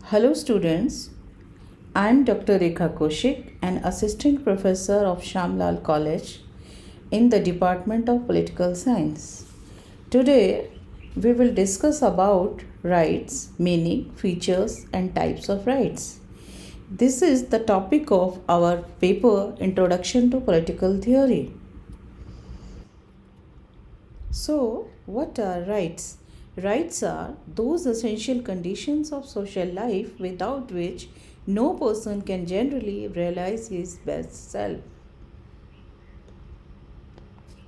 Hello students, I am Dr. Rekha Kaushik, an assistant professor of Shamlal College in the Department of Political Science. Today we will discuss about rights, meaning, features and types of rights. This is the topic of our paper Introduction to Political Theory. So, what are rights? Rights are those essential conditions of social life without which no person can generally realize his best self.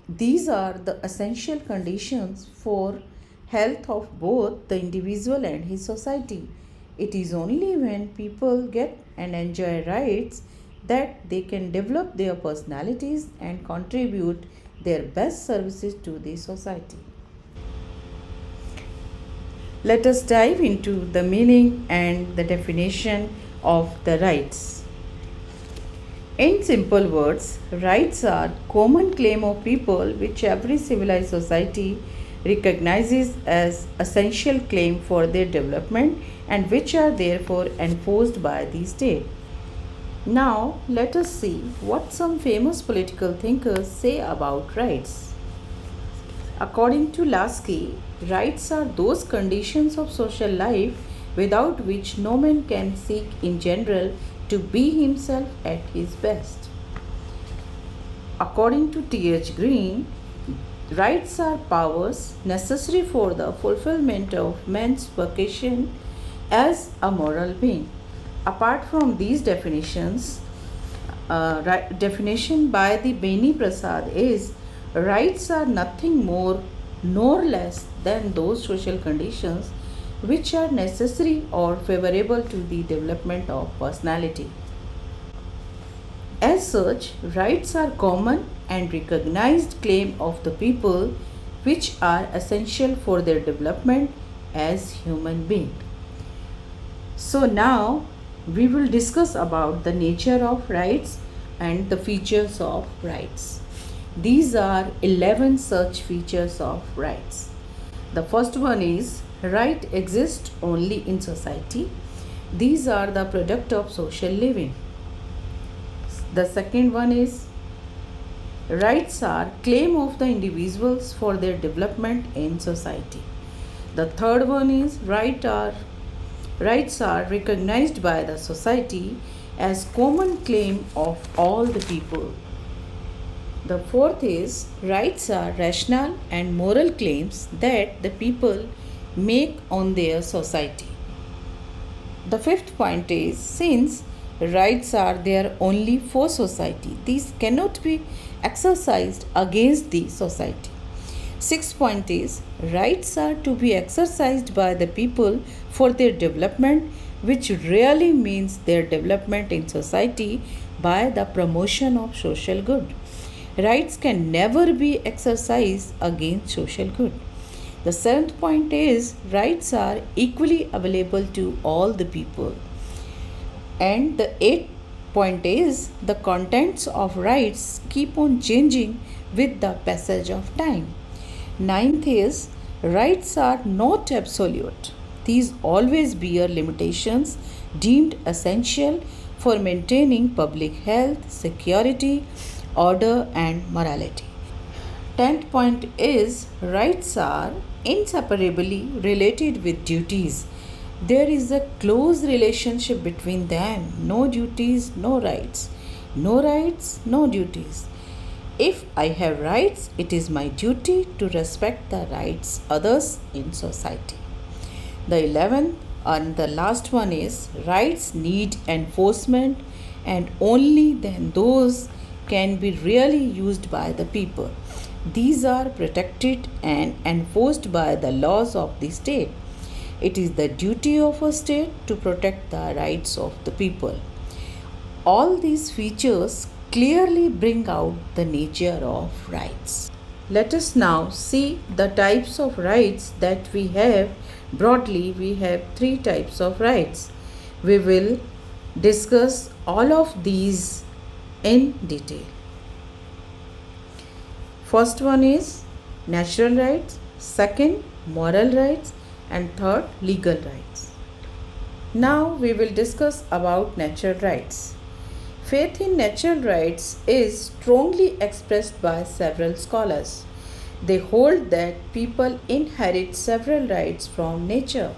These are the essential conditions for health of both the individual and his society. It is only when people get and enjoy rights that they can develop their personalities and contribute their best services to the society. Let us dive into the meaning and the definition of the rights. In simple words, rights are common claim of people which every civilized society recognizes as essential claim for their development and which are therefore enforced by the state. Now, let us see what some famous political thinkers say about rights. According to Lasky, rights are those conditions of social life without which no man can seek in general to be himself at his best. According to T.H. Green, rights are powers necessary for the fulfillment of man's vocation as a moral being. Apart from these definitions, definition by the Beni Prasad is rights are nothing more nor less than those social conditions which are necessary or favorable to the development of personality. As such, rights are common and recognized claim of the people which are essential for their development as human beings. So now we will discuss about the nature of rights and the features of rights. These are 11 such features of rights. The first one is right exists only in society. These are the product of social living. The second one is rights are claim of the individuals for their development in society. The third one is rights are recognized by the society as common claim of all the people. The fourth is rights are rational and moral claims that the people make on their society. The fifth point is since rights are there only for society, these cannot be exercised against the society. Sixth point is rights are to be exercised by the people for their development, which really means their development in society by the promotion of social good. Rights can never be exercised against social good. The seventh point is rights are equally available to all the people. And the eighth point is the contents of rights keep on changing with the passage of time. Ninth is rights are not absolute. These always bear limitations deemed essential for maintaining public health, security, order and morality. 10th point is rights are inseparably related with duties. There is a close relationship between them. No duties, no rights. No rights, no duties. If I have rights, it is my duty to respect the rights others in society. The 11th and the last one is rights need enforcement and only then those can be really used by the people. These are protected and enforced by the laws of the state. It is the duty of a state to protect the rights of the people. All these features clearly bring out the nature of rights. Let us now see the types of rights that we have. Broadly, we have 3 types of rights. We will discuss all of these in detail. First one is natural rights, second moral rights and third legal rights. Now we will discuss about natural rights. Faith in natural rights is strongly expressed by several scholars. They hold that people inherit several rights from nature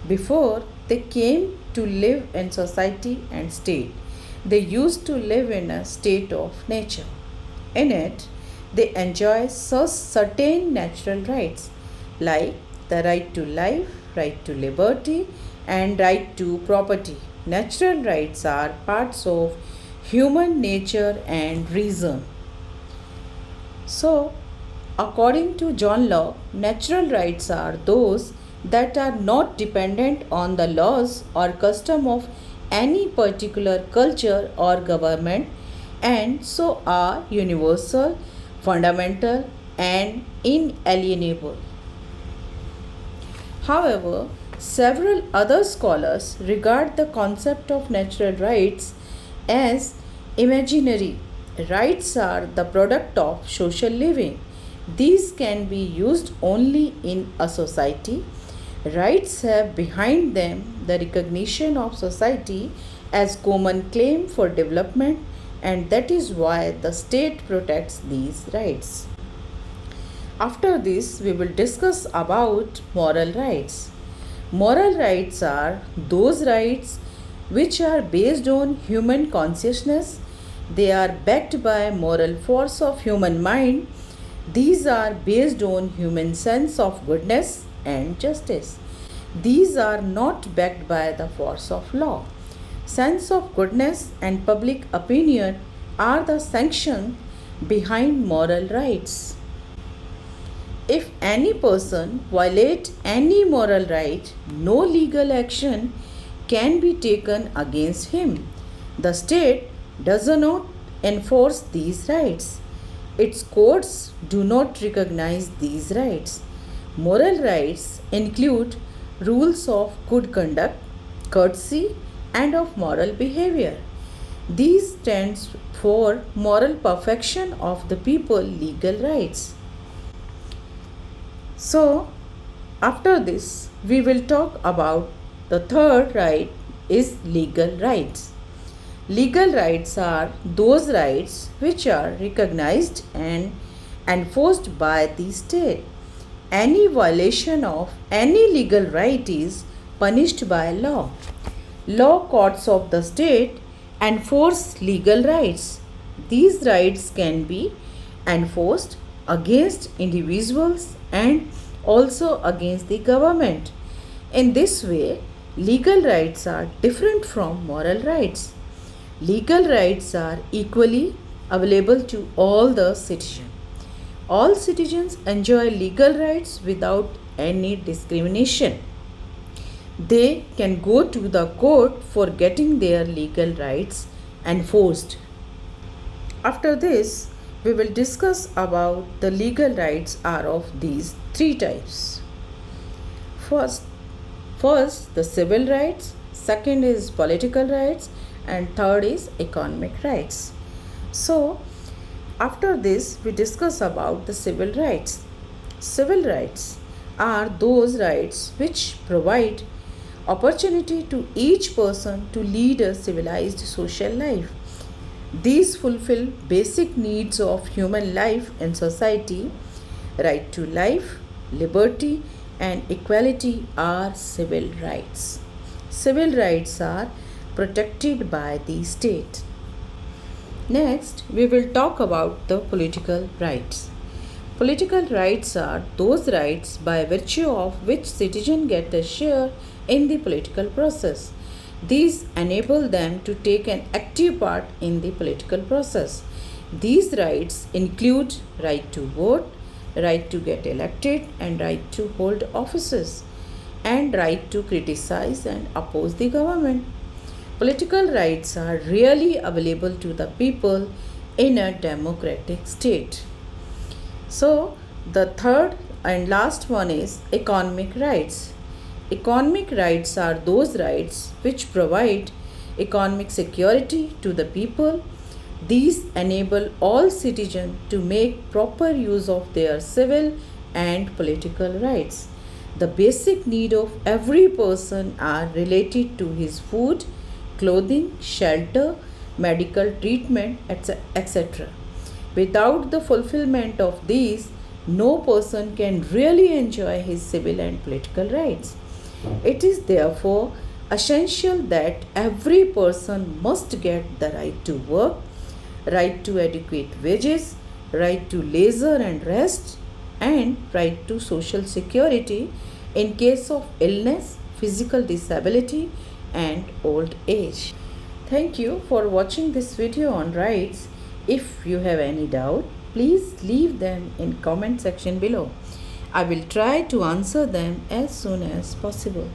before they came to live in society and state. They used to live in a state of nature. In it, they enjoy certain natural rights like the right to life, right to liberty, and right to property. Natural rights are parts of human nature and reason. So, according to John Locke, natural rights are those that are not dependent on the laws or custom of any particular culture or government and so are universal, fundamental, and inalienable. However, several other scholars regard the concept of natural rights as imaginary. Rights are the product of social living. These can be used only in a society. Rights have behind them the recognition of society as common claim for development, and that is why the state protects these rights. After this, we will discuss about moral rights. Moral rights are those rights which are based on human consciousness. They are backed by moral force of human mind. These are based on human sense of goodness and justice. These are not backed by the force of law. Sense of goodness and public opinion are the sanction behind moral rights. If any person violates any moral right, no legal action can be taken against him. The state does not enforce these rights. Its courts do not recognize these rights. Moral rights include rules of good conduct, courtesy, and of moral behavior. These stands for moral perfection of the people legal rights. So, after this, we will talk about the third right is legal rights. Legal rights are those rights which are recognized and enforced by the state. Any violation of any legal right is punished by law. Law courts of the state enforce legal rights. These rights can be enforced against individuals and also against the government. In this way, legal rights are different from moral rights. Legal rights are equally available to all the citizens. All citizens enjoy legal rights without any discrimination. They can go to the court for getting their legal rights enforced. After this, we will discuss about the legal rights are of these three types. First the civil rights, second is political rights, and third is economic rights. So, after this, we discuss about the civil rights. Civil rights are those rights which provide opportunity to each person to lead a civilized social life. These fulfill basic needs of human life in society. Right to life, liberty, and equality are civil rights. Civil rights are protected by the state. Next, we will talk about the political rights. Political rights are those rights by virtue of which citizens get a share in the political process. These enable them to take an active part in the political process. These rights include right to vote, right to get elected, and right to hold offices, and right to criticize and oppose the government. Political rights are really available to the people in a democratic state. So, the third and last one is economic rights. Economic rights are those rights which provide economic security to the people. These enable all citizens to make proper use of their civil and political rights. The basic need of every person are related to his food, clothing, shelter, medical treatment, etc. Without the fulfillment of these, no person can really enjoy his civil and political rights. It is therefore essential that every person must get the right to work, right to adequate wages, right to leisure and rest, and right to social security in case of illness, physical disability, and old age. Thank you for watching this video on rights. If you have any doubt, please leave them in comment section below. I will try to answer them as soon as possible.